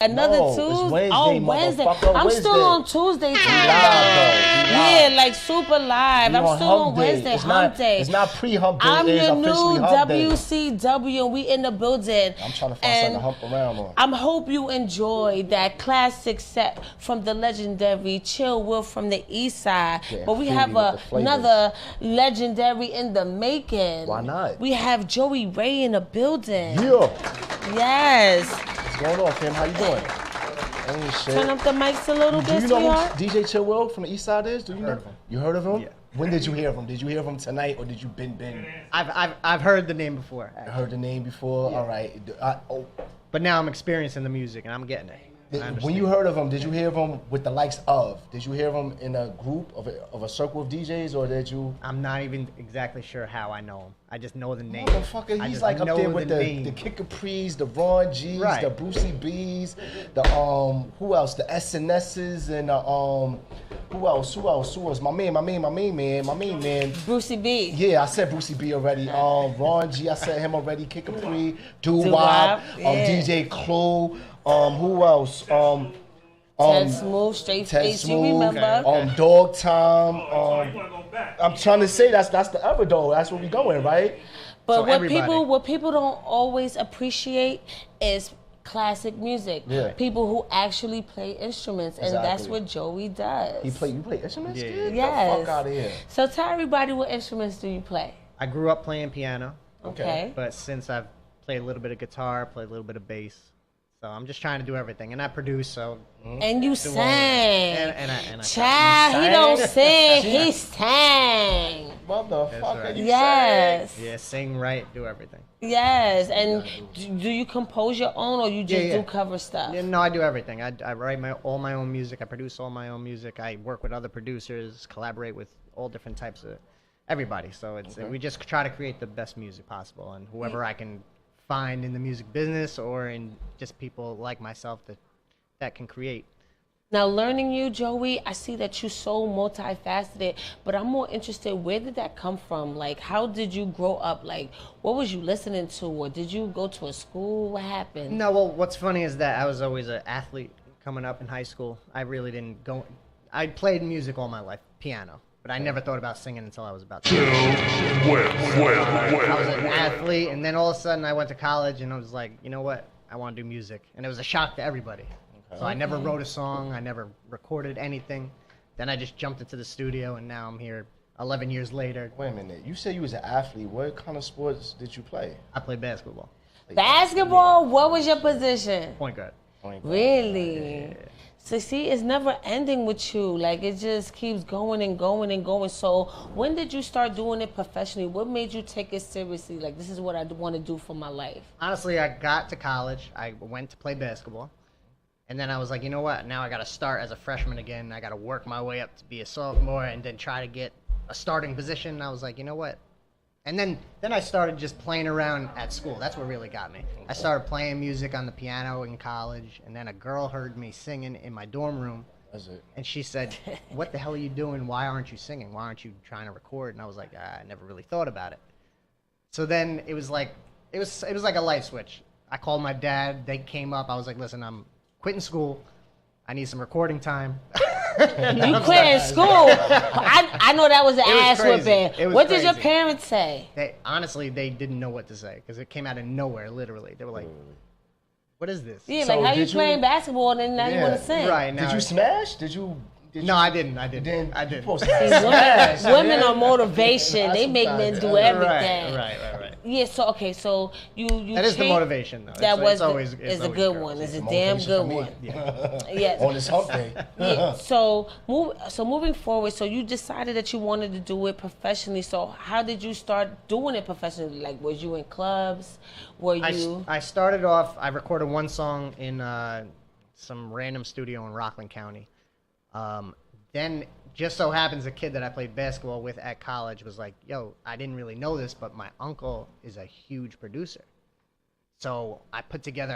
Another No, it's Tuesday? Wednesday, Oh, Wednesday. motherfucker, I'm Wednesday. still on Tuesday time, live, though. though. We Yeah, live. like super live. We I'm on still hump on day. Wednesday, It's hump not- day. it's not pre-hump day, I'm it is your officially new hump day. WCW, and we in the building. I'm trying to find And something to hump around on. I hope you enjoyed that classic set from the legendary Chill Will from the East Side. Getting But we fruity have with the flavors. another legendary in the making. Why not? We have Joey Ray in the building. Yeah. Yes. What's going on, Kim? How you doing? Ain't shit. Turn up the mics a little Do bit, you know sweetheart. who DJ Chill Will from the East Side is? Do you know? Heard of him. You heard of him? Yeah. When did you hear of him? Did you hear of him tonight, or did you been I've heard the name before, actually. heard the name before? Yeah. All right. But now I'm experiencing the music and I'm getting it. I When understand. you heard of him, did you hear of him with the likes of? Did you hear of him in a group of a circle of DJs, or did you? I'm not even exactly sure how I know him. I just know the name. Motherfucker, I he's just like up know there with the name. Kid Capri's, the Ron G's, Right. the Brucey B's, the who else? The SNS's and who else? My main man. Brucey B. Yeah, I said Brucey B already. Ron G, I said him already. Kid Capri, Doo Doo-wop, Wop, yeah. DJ Clue. Who else? Ted Smooth, Straight Ted Face, you Smooth, remember? Dog Time. I'm trying to say that's the ever though. That's where we going, right? But So what everybody. people don't always appreciate is classic music. Yeah. People who actually play instruments, and that's Exactly. what Joey does. You play instruments, Yeah, kid? Yes. Get the fuck out of here. So tell everybody, what instruments do you play? I grew up playing piano, Okay. but since I've played a little bit of guitar, played a little bit of bass. So I'm just trying to do everything. And I produce, so And you do all of it. sang. And I Child, he don't sing, he sang. Motherfucker, right. you Yes. yeah, sing, write, do everything. Yes. And do you compose your own, or you just Yeah, yeah. do cover stuff? Yeah, no, I do everything. I write all my own music. I produce all my own music. I work with other producers, collaborate with all different types of everybody. So we just try to create the best music possible, and whoever I can find in the music business or in just people like myself that can create. Now, learning you, Joey, I see that you're so multifaceted, but I'm more interested, where did that come from? Like, how did you grow up? Like, what was you listening to? Or did you go to a school? What happened? No, well, what's funny is that I was always an athlete coming up in high school. I really didn't go. I played music all my life, piano, but I never thought about singing until I was about 12. I was an athlete, and then all of a sudden I went to college, and I was like, you know what? I want to do music. And it was a shock to everybody. So I never wrote a song. I never recorded anything. Then I just jumped into the studio, and now I'm here 11 years later. Wait a minute. You said you was an athlete. What kind of sports did you play? I play basketball, Basketball, what was your position? point guard. Really? So see, it's never ending with you. Like, it just keeps going and going and going. So when did you start doing it professionally? What made you take it seriously? Like, this is what I want to do for my life. Honestly, I got to college. I went to play basketball. And then I was like, you know what? Now I got to start as a freshman again. I got to work my way up to be a sophomore and then try to get a starting position. And I was like, you know what? And then I started just playing around at school. That's what really got me. I started playing music on the piano in college. And then a girl heard me singing in my dorm room. That's it. And she said, what the hell are you doing? Why aren't you singing? Why aren't you trying to record? And I was like, I never really thought about it. So then it was like a light switch. I called my dad. They came up. I was like, listen, I'm quitting school. I need some recording time. You quit school. I know that was an It was ass crazy. whipping. It was What did your crazy. parents say? Honestly, they didn't know what to say because it came out of nowhere, literally. They were like, what is this? Yeah, So like, how you did you- playing basketball and then now you Yeah, want to sing? Right now. Did you smash? Did you? No, I didn't. I Then didn't. I you didn't. supposed to Women, smash, women yeah. are motivation. They make men do everything. Right. Yeah, so okay, so you That is the changed- motivation, though. That It's was always is a always good girls. one. It's a It's a damn motivation good for me. one. Yeah. Yes. On this hump day. Yeah. So moving forward, so you decided that you wanted to do it professionally. So how did you start doing it professionally? Like, was you in clubs? Were you? I started off, I recorded one song in some random studio in Rockland County. Then just so happens a kid that I played basketball with at college was like, yo, I didn't really know this, but my uncle is a huge producer. So I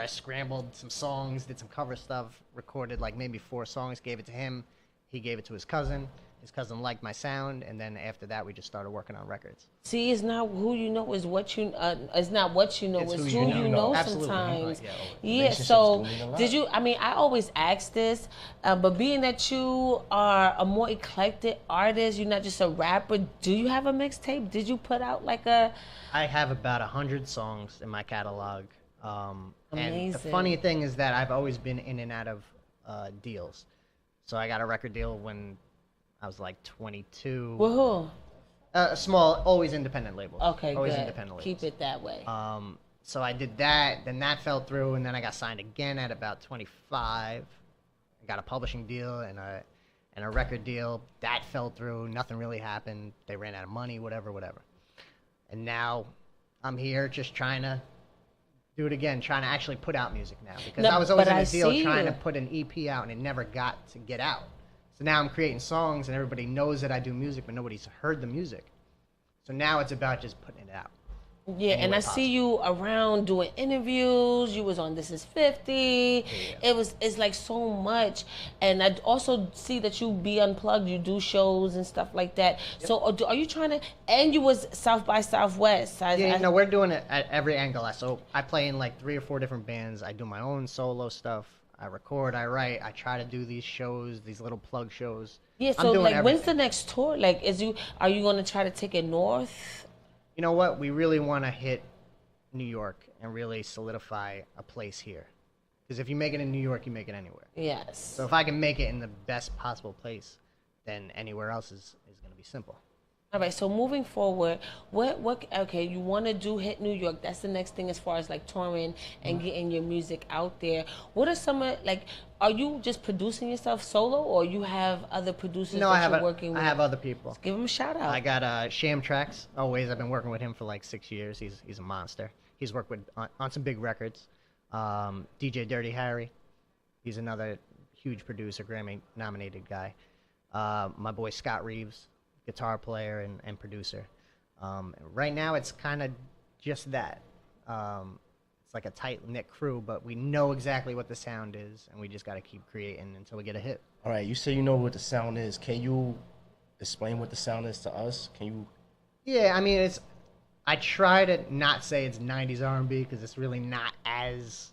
scrambled some songs, did some cover stuff, recorded like maybe 4 songs, gave it to him. He gave it to his cousin. His cousin liked my sound, and then after that, we just started working on records. See, it's not who you know, is what you. It's not what you know, it's who you know. Absolutely. Sometimes. Right, Yeah. So, did you? I mean, I always ask this, but being that you are a more eclectic artist, you're not just a rapper. Do you have a mixtape? Did you put out like a? I have about 100 songs in my catalog. And the Amazing. funny thing is that I've always been in and out of deals. So I got a record deal when I was like 22. With who? A small, always independent label. Okay, always good. independent labels. Keep it that way. So I did that, then that fell through, and then I got signed again at about 25. I got a publishing deal and a record deal. That fell through. Nothing really happened. They ran out of money, whatever. And now I'm here just trying to do it again, trying to actually put out music now. Because I was always in a deal trying to put an EP out, and it never got to get out. So now I'm creating songs, and everybody knows that I do music, but nobody's heard the music. So now it's about just putting it out. Yeah, and I see you around doing interviews. You was on This Is 50. Yeah. It's like so much. And I also see that you be unplugged. You do shows and stuff like that. Yep. So are you trying to? And you was South by Southwest. No, we're doing it at every angle. So I play in like 3 or 4 different bands. I do my own solo stuff. I record. I write. I try to do these shows, these little plug shows. Yeah. So like, when's the next tour? Like, are you going to try to take it north? You know what? We really want to hit New York and really solidify a place here. Because if you make it in New York, you make it anywhere. Yes. So if I can make it in the best possible place, then anywhere else is going to be simple. All right, so moving forward, okay, you want to hit New York. That's the next thing as far as like touring and getting your music out there. What are some of, like, are you just producing yourself solo, or you have other producers that you're working with? I have other people. Let's give them a shout out. I got Sham Tracks. Always, I've been working with him for like 6 years. He's a monster. He's worked with on some big records. DJ Dirty Harry, he's another huge producer, Grammy-nominated guy. My boy Scott Reeves, guitar player and producer. Right now, it's kind of just that. It's like a tight-knit crew, but we know exactly what the sound is, and we just got to keep creating until we get a hit. All right, you say you know what the sound is. Can you explain what the sound is to us? Can you? Yeah, I mean, I try to not say it's 90s R&B because it's really not as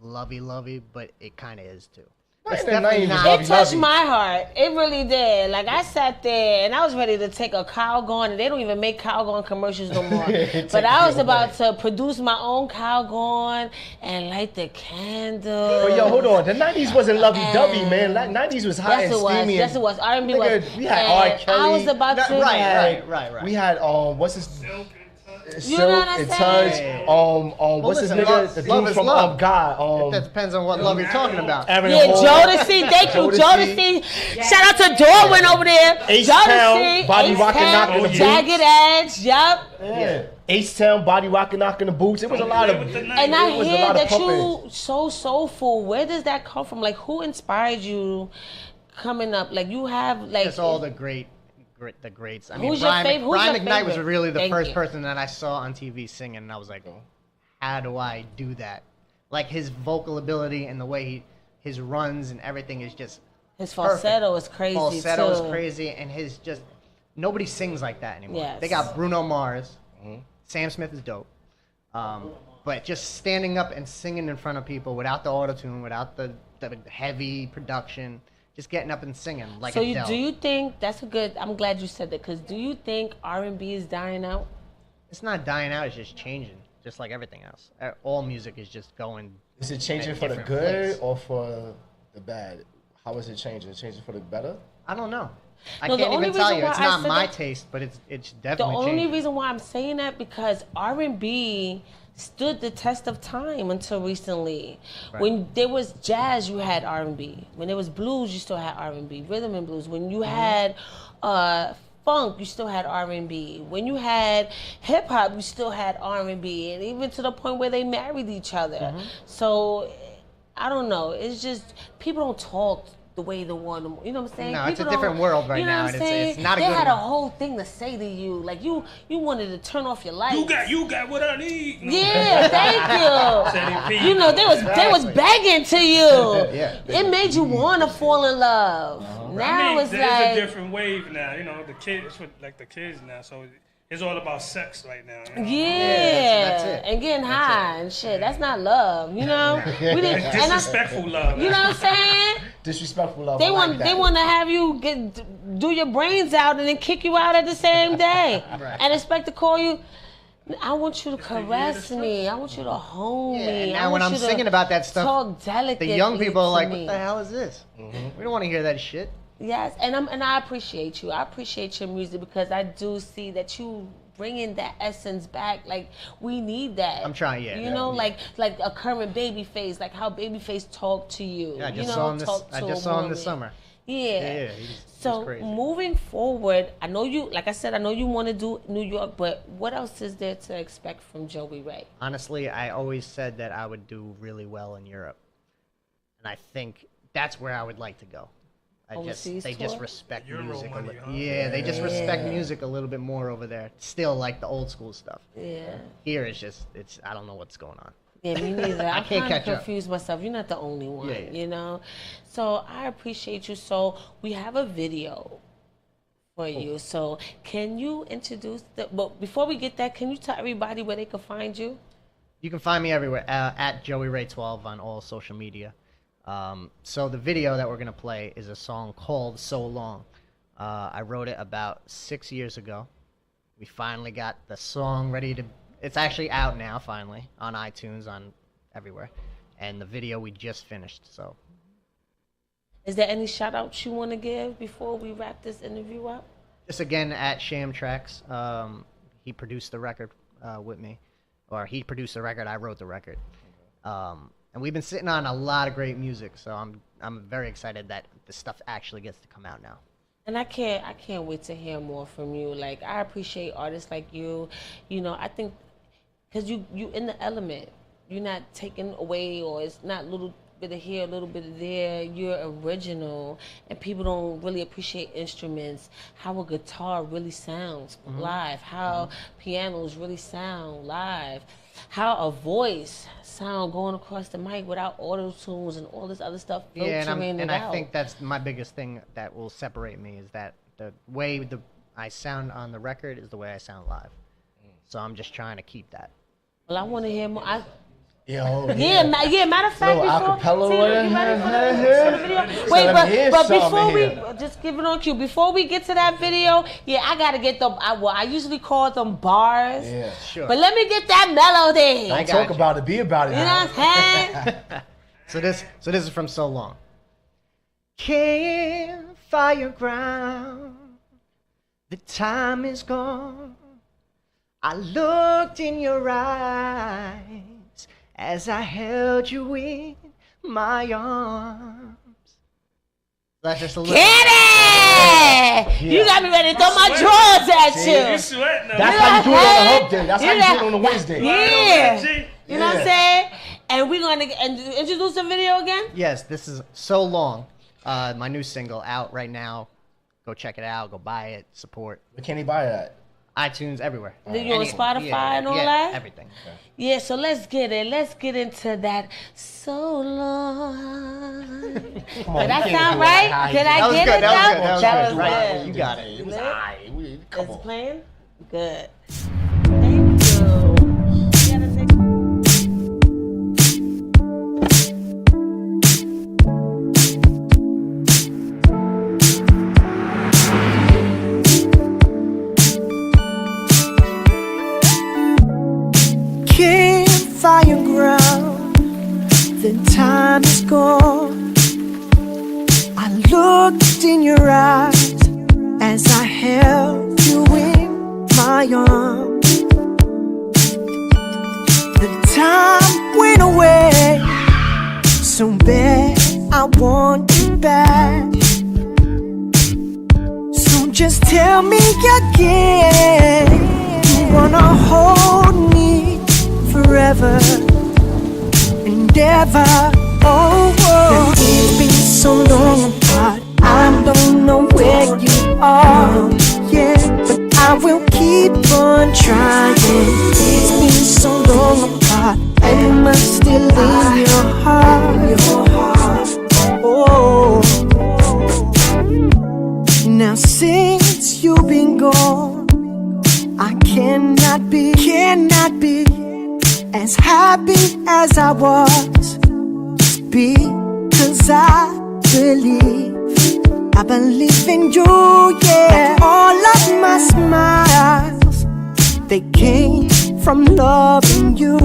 lovey-lovey, but it kind of is too. It's definitely not. It touched my heart. It really did. Like, I sat there and I was ready to take a Calgon, and they don't even make Calgon commercials no more. But I was about to produce my own Calgon and light the candle. But yo, hold on. The 90s wasn't lovey-dovey, man. 90s was hot and steamy. Yes, it was. R&B was. We had R. Kelly. I was about to. Right. We had, what's his... You know what I'm saying? What's his nigga? The dude from God. That depends on what love you're talking about. Jodeci. Thank you, Jodeci. Shout out to Darwin over there. H-Town, Body Rockin' Knockin' the Boots. Jagged Edge. Yep. Yeah. H-Town, Body Rockin' Knockin' the Boots. It was a lot of. And I hear that you so soulful. Where does that come from? Like, who inspired you coming up? Like, you have like. It's all the greats. I mean, who's your favorite? Brian McKnight was really the first person that I saw on TV singing, and I was like, how do I do that? Like, his vocal ability and the way his runs and everything is just his falsetto is crazy. Falsetto is crazy, and his just nobody sings like that anymore. Yes. They got Bruno Mars. Sam Smith is dope. But just standing up and singing in front of people without the auto-tune, without the heavy production. Just getting up and singing like so Adele. Do you think that's a good? I'm glad you said that, because do you think R&B is dying out? It's not dying out. It's just changing, just like everything else. All music is just going. Is it changing for the good or for the bad? How is it changing? Is it changing for the better? I don't know. I can't even tell you. It's not my taste, but it's definitely the only changing. reason why I'm saying that, because R&B stood the test of time until recently. Right. When there was jazz, you had R&B. When there was blues, you still had R&B, rhythm and blues. When you had funk, you still had R&B. When you had hip hop, you still had R&B, and even to the point where they married each other. So I don't know. It's just people don't talk the way they want them. You know what I'm saying? No, it's a People different don't- world right you know now, what I'm and saying? it's not a They good had a one. whole thing to say to you, like you wanted to turn off your lights. You got what I need. No. Yeah, thank you. You know, they was Exactly. begging to you. Yeah. It made you want to fall in love. Now I mean, it's there's like a different wave now. You know, the kids, like the kids now. So it's all about sex right now. You know? yeah, that's it. and getting high and shit. That's not love, you know. We didn't. It's And I, disrespectful love. you know what I'm saying? Disrespectful love. They I want like that. they want to have you do your brains out and then kick you out at the same day and expect to call you. I want you to caress me. I want you to hold Yeah, me. and I now when want I'm you to singing about that stuff, talk delicately. the young people are like, to me. "What the hell is this? We don't want to hear that shit." Yes, and I appreciate you. I appreciate your music because I do see that you bringing that essence back. Like we need that. I'm trying, yeah. You know, like a current Babyface, like how Babyface talked to you. Yeah, I you just know, saw him this. talk I to just a saw him this woman. summer. Yeah. He's So crazy. moving forward, I know you. Like I said, I know you want to do New York, but what else is there to expect from Joey Ray? Honestly, I always said that I would do really well in Europe, and I think that's where I would like to go. Overseas They tour? just respect Euro music. money, huh? Yeah, they just respect music a little bit more over there. Still like the old school stuff. Yeah. Here it's I don't know what's going on. Yeah, me neither. I I'm can't kind of catch up. confused myself. You're not the only one, Yeah. you know? So I appreciate you. So we have a video for you. So can you introduce but before we get that, can you tell everybody where they can find you? You can find me everywhere at Joey Ray 12 on all social media. So the video that we're gonna play is a song called "So Long." I wrote it about 6 years ago. We finally got the song ready to. It's actually out now, finally, on iTunes, on everywhere, and the video we just finished. So Is there any shout outs you want to give before we wrap this interview up? just again at Sham Tracks. He produced the record with me, or he produced the record. I wrote the record. And we've been sitting on a lot of great music, so I'm very excited that the stuff actually gets to come out now. And I can't wait to hear more from you. Like I appreciate artists like you. You know, I think because you in the element. You're not taken away, or it's not a little bit of here, a little bit of there. You're original, and people don't really appreciate instruments. How a guitar really sounds live. How pianos really sound live. How a voice sound going across the mic without auto tunes and all this other stuff Yeah, filtering it I out. think that's my biggest thing that will separate me is that the way I sound on the record is the way I sound live. So I'm just trying to keep that. Well, I want to hear more. Yo, Matter of fact, Little before acapella see, one. you ready for the video? Wait, let me hear but something before we here. just give it on cue. Before we get to that video, yeah, I gotta get them. I usually call them bars, Yeah. Sure. but let me get that melody. I Don't got talk you. about it. Be about it. You know now. what I'm saying? So this is from So Long. Campfire ground, the time is gone. I looked in your eyes as I held you in my arms. That's just a little. Get it! You got me ready to throw my drawers at You you. sweat now. That's You how you do it on the know hump day. That's how You you do know- it on the Wednesday. Yeah. G. You know what I'm saying? And we're gonna introduce the video again. Yes, this is So Long, my new single out right now. Go check it out. Go buy it. Support. Where can he buy that? iTunes everywhere. You on Spotify and all yeah, that? Everything. Yeah, so let's get it. Let's get into that so long. Come on, Did that you can't sound do right? how Did you I do was get good, it that was though? good, That was Right, good. you got it. It was alright. Come It's on. playing? Good. Thank you. You gotta take- Campfire ground, then time is gone. I looked in your eyes as I held you in my arms. The time went away so bad, I want you back. So just tell me again, you wanna hold me forever and ever. Oh, it's been so long. believe. I believe in you, yeah. All of my smiles, they came from loving you.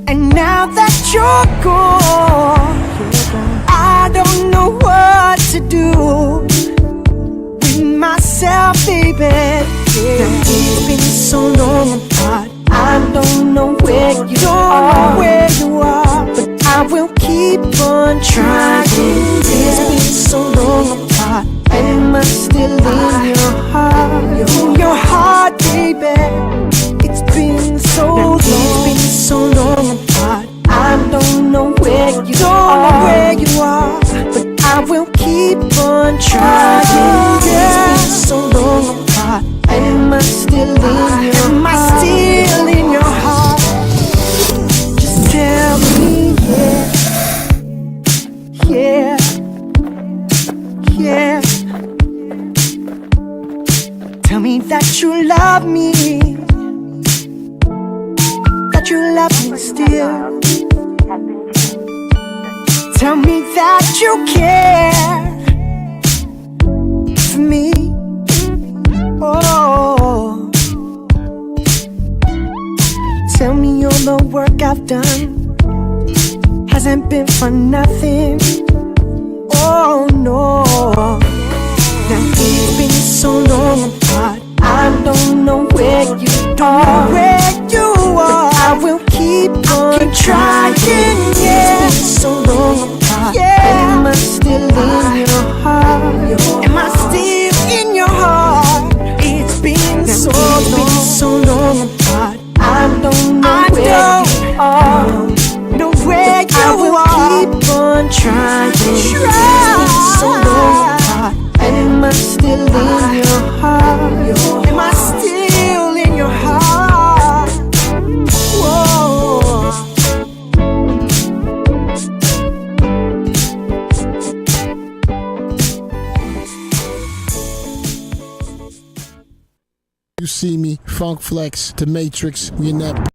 And now that you're gone, I don't know what to do with myself, baby. Now it's been so long apart, I don't know where you are, but I will keep on trying. It's been so long apart, am I still in your heart? In your heart, baby. It's been so long. It's been so long apart, I don't know where you are, but I will keep on trying. It's been so long apart, am I still in your heart? Am I still in your heart? Just tell me, yeah, yeah, yeah. Tell me that you love me, that you love me still. Tell me that you care for me. Oh, tell me all the work I've done hasn't been for nothing. Oh no. Now it's been so long apart, I don't know where you are, but I will keep on trying. Yeah, it's been so long apart. Yeah, am I still in your heart? Am I still in your heart? It's been so long apart, I don't know where you are. Know where you are. I will keep on trying. It's been so long apart. Am I still in your heart? Am I still in your heart? Whoa. You see me, Funk Flex, The Matrix, we in that